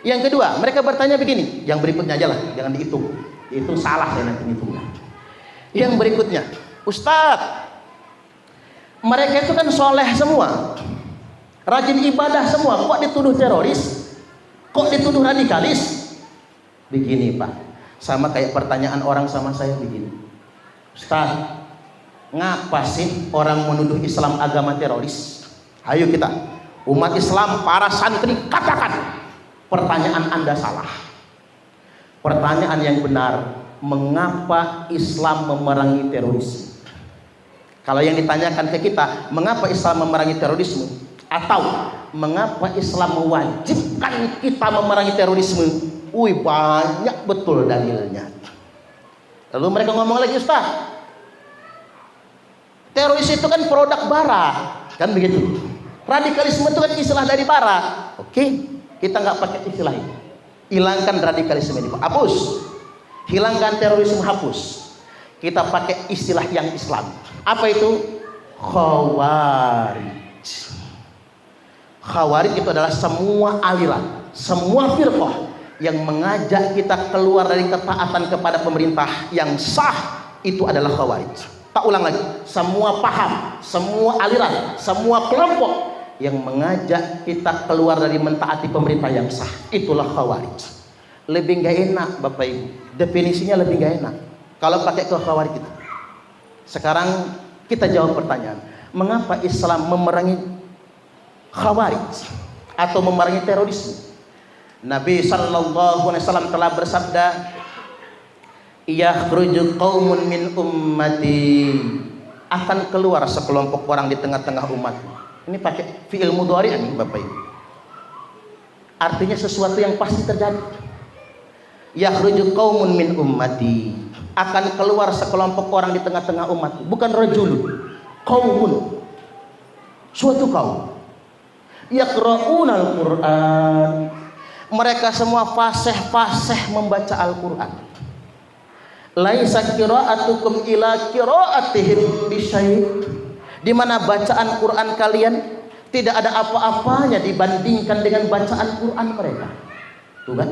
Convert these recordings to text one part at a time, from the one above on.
Yang kedua, mereka bertanya begini, yang berikutnya aja lah, jangan dihitung. Dihitung salah saya nanti ngitungnya. Yang berikutnya, Ustadz, mereka itu kan soleh semua, rajin ibadah semua, kok dituduh teroris? Kok dituduh radikalis? Begini Pak, sama kayak pertanyaan orang sama saya begini, Ustadz, ngapa sih orang menuduh Islam agama teroris? Ayo kita, umat Islam, para santri, katakan pertanyaan Anda salah. Pertanyaan yang benar, mengapa Islam memerangi terorisme? Kalau yang ditanyakan ke kita, mengapa Islam memerangi terorisme? Atau mengapa Islam mewajibkan kita memerangi terorisme? Wih, banyak betul dalilnya. Lalu mereka ngomong lagi, Ustaz, teroris itu kan produk barat, kan begitu. Radikalisme itu kan istilah dari barat. Oke, kita nggak pakai istilah ini. Hilangkan radikalisme ini, hapus. Hilangkan terorisme, hapus. Kita pakai istilah yang Islam. Apa itu? Khawarij. Khawarij itu adalah semua aliran, semua firqah yang mengajak kita keluar dari ketaatan kepada pemerintah yang sah, itu adalah khawarij. Tak ulang lagi, semua paham, semua aliran, semua kelompok yang mengajak kita keluar dari mentaati pemerintah yang sah, itulah khawarij. Lebih gak enak Bapak Ibu, definisinya lebih gak enak kalau pakai ke khawarij itu. Sekarang kita jawab pertanyaan, mengapa Islam memerangi khawarij atau memerangi terorisme? Nabi sallallahu alaihi wasallam telah bersabda, yakhruju qaumun min ummati, akan keluar sekelompok orang di tengah-tengah umat. Ini pakai fi'il mudhari' nih Bapak Ibu. Artinya sesuatu yang pasti terjadi. Yakhruju qaumun min ummati, akan keluar sekelompok orang di tengah-tengah umat. Bukan rajulun, qaumun, suatu kaum. Yaqra'unal Qur'an, mereka semua fasih-fasih membaca Al-Quran. Laisa qira'atukum ila qira'atihim bisyai', di mana bacaan Quran kalian tidak ada apa-apanya dibandingkan dengan bacaan Quran mereka. Tuh kan?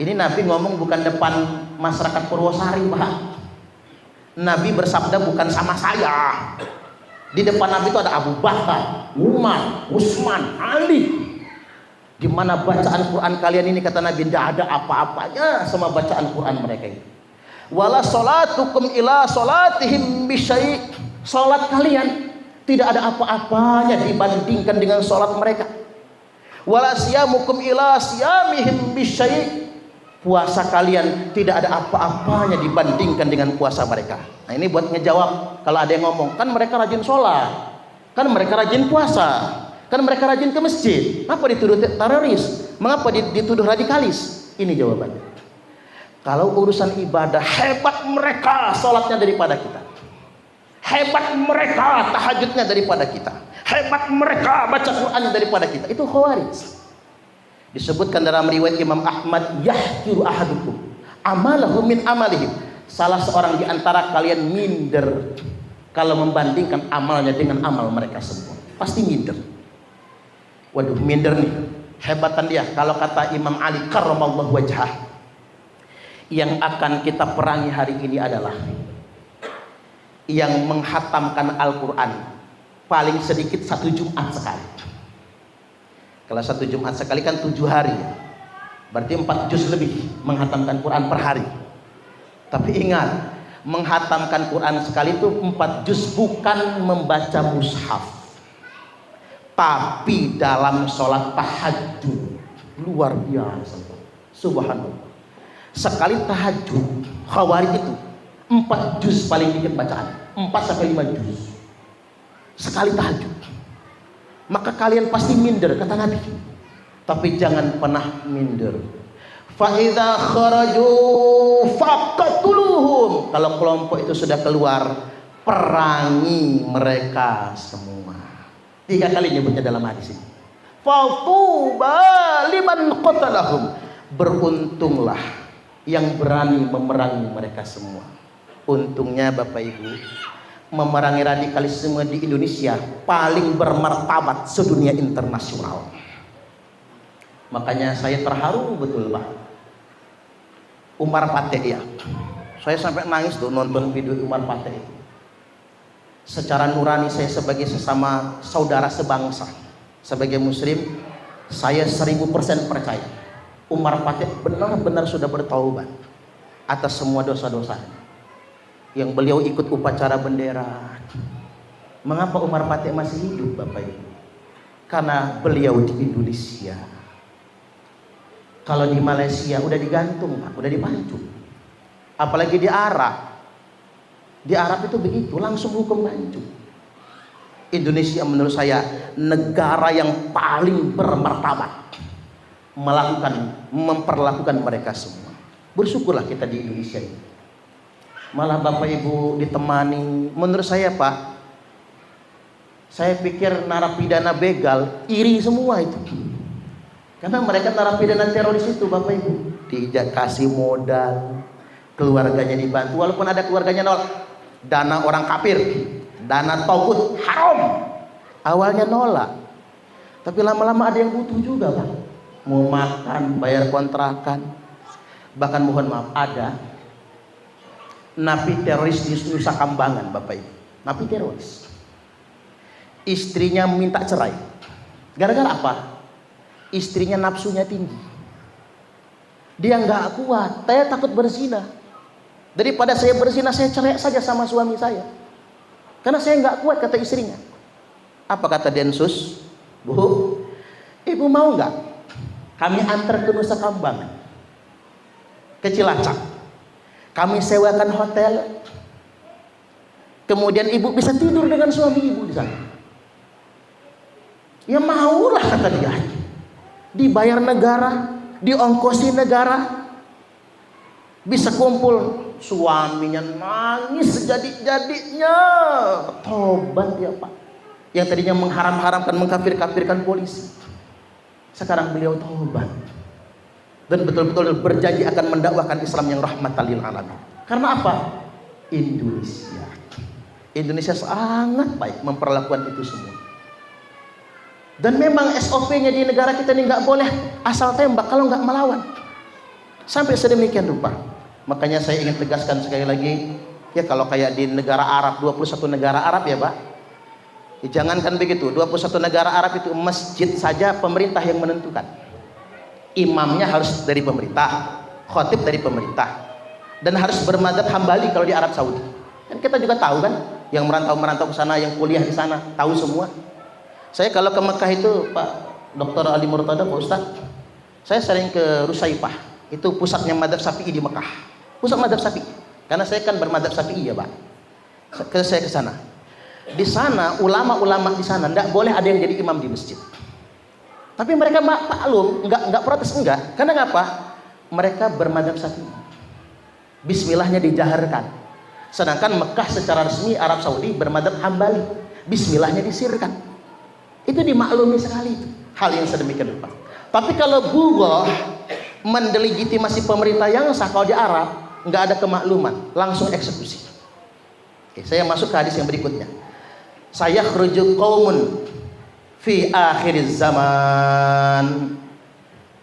Ini Nabi ngomong bukan depan masyarakat Purwosari, Pak. Nabi bersabda bukan sama saya. Di depan Nabi itu ada Abu Bakar, Umar, Utsman, Ali. Di mana bacaan Quran kalian ini, kata Nabi, tidak ada apa-apanya sama bacaan Quran mereka ini. Wala salatukum ila salatihim bisyai', salat kalian tidak ada apa-apanya dibandingkan dengan salat mereka. Wala siyamukum ila siyamihim bisyai', puasa kalian tidak ada apa-apanya dibandingkan dengan puasa mereka. Nah ini buat ngejawab kalau ada yang ngomong, kan mereka rajin sholat, kan mereka rajin puasa, kan mereka rajin ke masjid, apa dituduh teroris, mengapa dituduh radikalis? Ini jawabannya. Kalau urusan ibadah, hebat mereka sholatnya daripada kita, hebat mereka tahajudnya daripada kita, hebat mereka baca Quran daripada kita. Itu khawarij. Disebutkan dalam riwayat Imam Ahmad, yahkiru ahadukum amalahu min amalihim, salah seorang di antara kalian minder kalau membandingkan amalnya dengan amal mereka semua. Pasti minder. Waduh, minder nih, hebatan dia. Kalau kata Imam Ali karramallahu wajhah, yang akan kita perangi hari ini adalah yang menghatamkan Al-Quran paling sedikit 1 Jumat sekali. Kalau 1 Jumat sekali kan 7 hari, berarti 4 juz lebih menghatamkan Quran per hari. Tapi ingat, menghatamkan Quran sekali itu 4 juz bukan membaca mushaf, tapi dalam sholat tahajud. Luar biasa, subhanallah. Sekali tahajud khawarij itu 4 juz paling dikit bacaan, 4-5 juz sekali tahajud. Maka kalian pasti minder, kata Nabi. Tapi jangan pernah minder. Fa idza kharaju faqatuluhum, kalau kelompok itu sudah keluar, perangi mereka semua. 3 kali nyebutnya dalam hadis ini. Fatuba liman qatalahum, beruntunglah yang berani memerangi mereka semua. Untungnya Bapak Ibu, memerangi radikalisme di Indonesia paling bermartabat sedunia internasional. Makanya saya terharu betul Pak. Umar Pate ya. Saya sampai nangis tuh nonton video Umar Pate itu. Secara nurani saya sebagai sesama saudara sebangsa, sebagai muslim, saya 1000% percaya Umar Pate benar-benar sudah bertaubat atas semua dosa-dosa yang beliau ikut upacara bendera. Mengapa Umar Pate masih hidup Bapak Ibu? Karena beliau di Indonesia. Kalau di Malaysia udah digantung Pak, udah dipancung. Apalagi di Arab. Di Arab itu begitu, langsung hukum pancung. Indonesia menurut saya negara yang paling bermartabat memperlakukan mereka semua. Bersyukurlah kita di Indonesia ini. Malah Bapak Ibu ditemani, menurut saya Pak, saya pikir narapidana begal iri semua itu. Karena mereka narapidana teroris itu Bapak Ibu dikasih modal, keluarganya dibantu, walaupun ada keluarganya nol. Dana orang kafir, dana togut haram, awalnya nolak, tapi lama-lama ada yang butuh juga Pak, mau makan, bayar kontrakan. Bahkan mohon maaf, ada napi teroris di Nusa Kambangan Bapak Ibu, napi teroris, istrinya minta cerai. Gara-gara apa? Istrinya nafsunya tinggi, dia nggak kuat, saya takut berzina. Daripada saya berzina, saya cerai saja sama suami saya, karena saya nggak kuat, kata istrinya. Apa kata Densus? Bu, ibu mau nggak kami antar ke Nusa Kambangan, ke Cilacap, kami sewakan hotel, kemudian ibu bisa tidur dengan suami ibu di sana. Ya maulah kata dia, dibayar negara, diongkosi negara, bisa kumpul. Suaminya nangis sejadi-jadinya, tobat ya Pak. Yang tadinya mengharam-haramkan, mengkafir-kafirkan polisi, sekarang beliau tobat dan betul-betul berjanji akan mendakwakan Islam yang rahmatan lil alamin. Karena apa? Indonesia sangat baik memperlakukan itu semua. Dan memang SOP-nya di negara kita ini nggak boleh asal tembak kalau nggak melawan, sampai sedemikian rupa. Makanya saya ingin tegaskan sekali lagi, ya kalau kayak di negara Arab, 21 negara Arab ya Pak, ya jangankan begitu, 21 negara Arab itu masjid saja pemerintah yang menentukan. Imamnya harus dari pemerintah, khotib dari pemerintah, dan harus bermadzhab Hambali kalau di Arab Saudi. Kan kita juga tahu kan, yang merantau ke sana, yang kuliah di sana, tahu semua. Saya kalau ke Mekah itu Pak Dr. Ali Murtada, Pak Ustadz, saya sering ke Rusaifah, itu pusatnya madzhab Syafi'i di Mekah. Pusat madzhab Syafi'i, karena saya kan bermadzhab Syafi'i ya Pak. Saya ke sana. Di sana ulama-ulama di sana enggak boleh ada yang jadi imam di masjid. Tapi mereka maklum, enggak protes enggak. Karena ngapa? Mereka bermadzhab Syafi'i. Bismillahnya dijaharkan. Sedangkan Mekah secara resmi Arab Saudi bermadzhab Hambali. Bismillahnya disirkan. Itu dimaklumi sekali itu. Hal yang sedemikian rupa. Tapi kalau bughah mendelegitimasi pemerintah yang sah, kalau di Arab nggak ada kemakluman, langsung eksekusi. Oke, saya masuk ke hadis yang berikutnya. Saya khruju qaumun fi akhir zaman.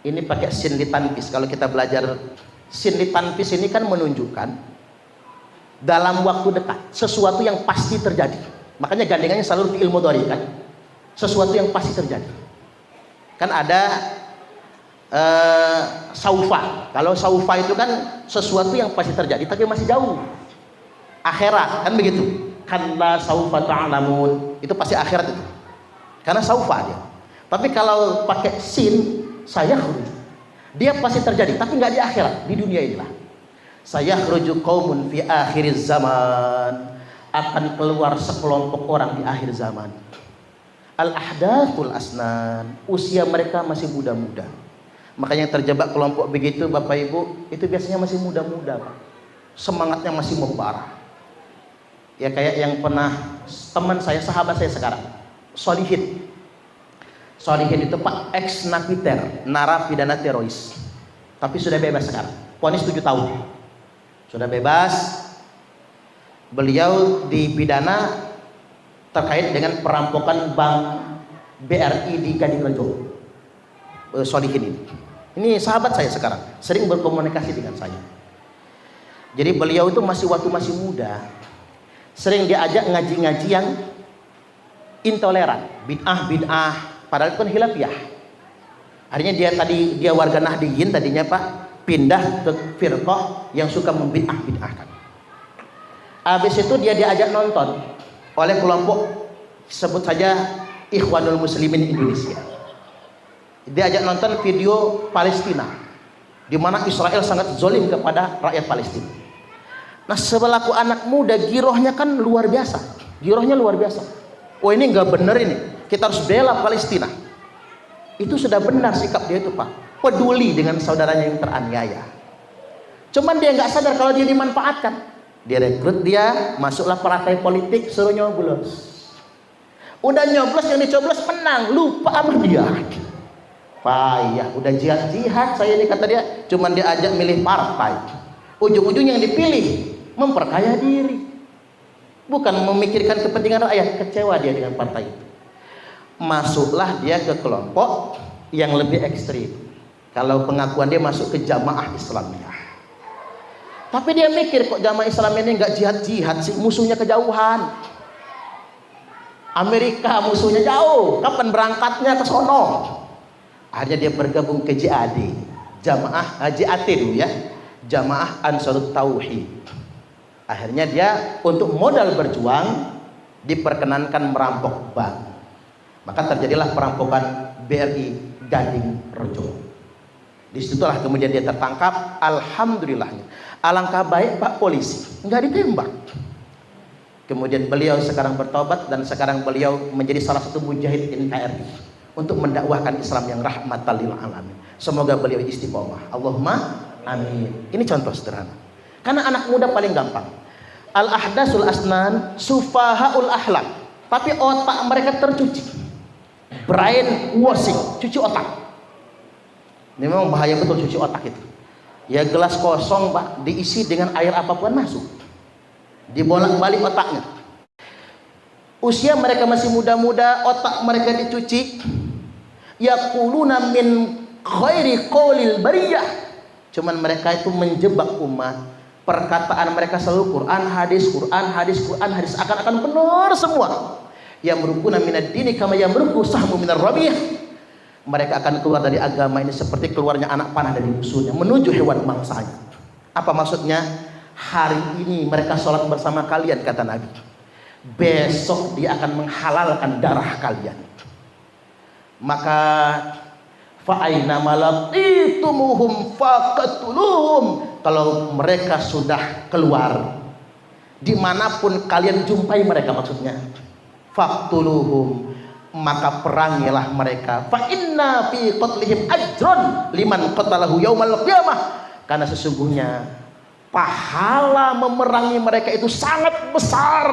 Ini pakai sin litanfis. Kalau kita belajar sin litanfis ini kan menunjukkan dalam waktu dekat, sesuatu yang pasti terjadi. Makanya gandengannya selalu fi'il mudhari kan, sesuatu yang pasti terjadi. Kan ada saufa. Kalau saufa itu kan sesuatu yang pasti terjadi tapi masih jauh, akhirat kan begitu. Kalla saufa ta'lamun, itu pasti akhirat itu, karena saufa dia. Tapi kalau pakai sin, saya khruju, dia pasti terjadi tapi nggak di akhirat, di dunia inilah. Saya khruju qaumun fi akhir zaman, akan keluar sekelompok orang di akhir zaman. Al ahdathul asnan, usia mereka masih muda-muda. Makanya terjebak kelompok begitu Bapak Ibu, itu biasanya masih muda-muda Pak. Semangatnya masih membara. Ya kayak yang pernah teman saya, sahabat saya sekarang, Solihin. Solihin itu Pak ex napiter, narapidana teroris. Tapi sudah bebas sekarang. Vonis 7 tahun. Sudah bebas. Beliau dipidana terkait dengan perampokan bank BRI di Gading Rejo. Solihin ini sahabat saya sekarang, sering berkomunikasi dengan saya. Jadi beliau itu waktu masih muda, sering diajak ngaji-ngaji yang intoleran, bid'ah, padahal itu kan khilafiyah. Akhirnya dia warga Nahdiyin tadinya Pak, pindah ke firqah yang suka membid'ah-bid'ahkan. Habis itu dia diajak nonton oleh kelompok, sebut saja Ikhwanul Muslimin Indonesia. Diajak nonton video Palestina, di mana Israel sangat zolim kepada rakyat Palestina. Nah, sebelaku anak muda, girohnya kan luar biasa. Girohnya luar biasa. Oh, ini nggak bener ini. Kita harus bela Palestina. Itu sudah benar sikap dia itu Pak. Peduli dengan saudaranya yang teraniaya. Cuman dia nggak sadar kalau dia dimanfaatkan. Dia rekrut dia, masuklah partai politik, suruh nyoblos. Udah nyoblos, yang dicoblos menang, lupa sama dia. Payah, udah jihad saya ini kata dia. Cuman diajak milih partai. Ujung-ujungnya yang dipilih memperkaya diri, bukan memikirkan kepentingan rakyat. Kecewa dia dengan partai itu. Masuklah dia ke kelompok yang lebih ekstrim. Kalau pengakuan dia masuk ke Jamaah Islamiyah, tapi dia mikir, kok Jamaah Islamiyah ini nggak jihad sih, musuhnya kejauhan. Amerika musuhnya jauh, kapan berangkatnya ke sono? Akhirnya dia bergabung ke JAD, Jamaah JAT dulu ya, Jamaah Ansarut Tauhid. Akhirnya dia untuk modal berjuang diperkenankan merampok bank. Maka terjadilah perampokan BRI Gading Rejo. Disitulah kemudian dia tertangkap. Alhamdulillahnya, alangkah baik Pak polisi, nggak ditembak. Kemudian beliau sekarang bertobat dan sekarang beliau menjadi salah satu mujahid NKRI untuk mendakwahkan Islam yang rahmatan lil alamin. Semoga beliau istiqomah. Allahumma amin. Ini contoh sederhana. Karena anak muda paling gampang. Al-ahdasul asnan sufahaul ahlak. Tapi otak mereka tercuci. Brain washing, cuci otak. Ini memang bahaya betul cuci otak itu. Ya gelas kosong Pak, diisi dengan air apapun masuk. Dibolak-balik otaknya. Usia mereka masih muda-muda, otak mereka dicuci. Yaquluna min khairi qaulil bariyah. Cuman mereka itu menjebak umat. Perkataan mereka selalu Quran, hadis, akan benar semua. Yamrukuna minad dini kama yamruku sahmu minar ramiyah. Mereka akan keluar dari agama ini seperti keluarnya anak panah dari musuhnya menuju hewan mangsanya. Apa maksudnya? Hari ini mereka sholat bersama kalian kata Nabi. Besok dia akan menghalalkan darah kalian. Maka fa'aina malaqitumuhum faqatuluhum. Kalau mereka sudah keluar, dimanapun kalian jumpai mereka, maksudnya faqtuluhum, maka perangilah mereka. Fa inna fi qatlihim ajron liman qatalahu yaumal qiyamah. Karena sesungguhnya pahala memerangi mereka itu sangat besar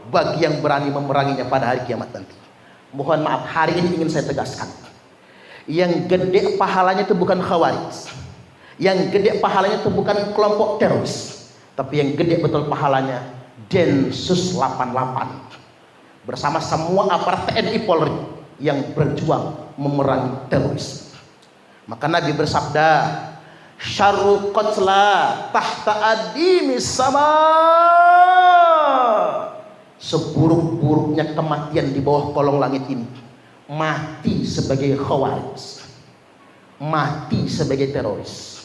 bagi yang berani memeranginya pada hari kiamat nanti. Mohon maaf, hari ini ingin saya tegaskan, yang gede pahalanya itu bukan Khawarij, yang gede pahalanya itu bukan kelompok teroris, tapi yang gede betul pahalanya Densus 88 bersama semua aparat TNI Polri yang berjuang memerangi teroris. Maka Nabi bersabda, syarru qatla tahta adimis sama. Seburuk-buruknya kematian di bawah kolong langit ini mati sebagai khawarij, mati sebagai teroris.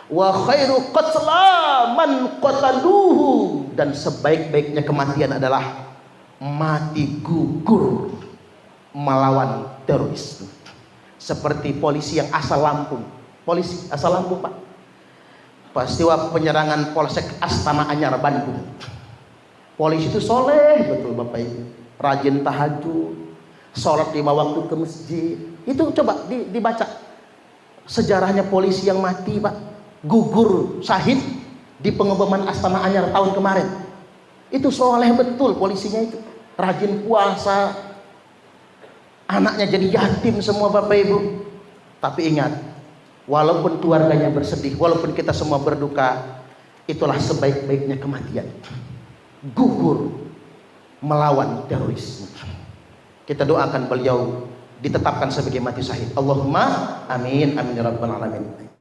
Wa khairu qatla man qataluhu, dan sebaik-baiknya kematian adalah mati gugur melawan teroris. Seperti polisi yang asal Lampung. Polisi asal Lampung Pak. Peristiwa penyerangan Polsek Astana Anyar Bandung. Polisi itu soleh betul Bapak Ibu, rajin tahajud, sholat 5 waktu ke masjid. Itu coba dibaca sejarahnya polisi yang mati Pak, gugur syahid di pengeboman Astana Anyar tahun kemarin. Itu soleh betul polisinya itu, rajin puasa, anaknya jadi yatim semua Bapak Ibu. Tapi ingat, walaupun keluarganya bersedih, walaupun kita semua berduka, itulah sebaik-baiknya kematian, gugur melawan terorisme. Kita doakan beliau ditetapkan sebagai mati syahid. Allahumma amin amin ya rabbal alamin.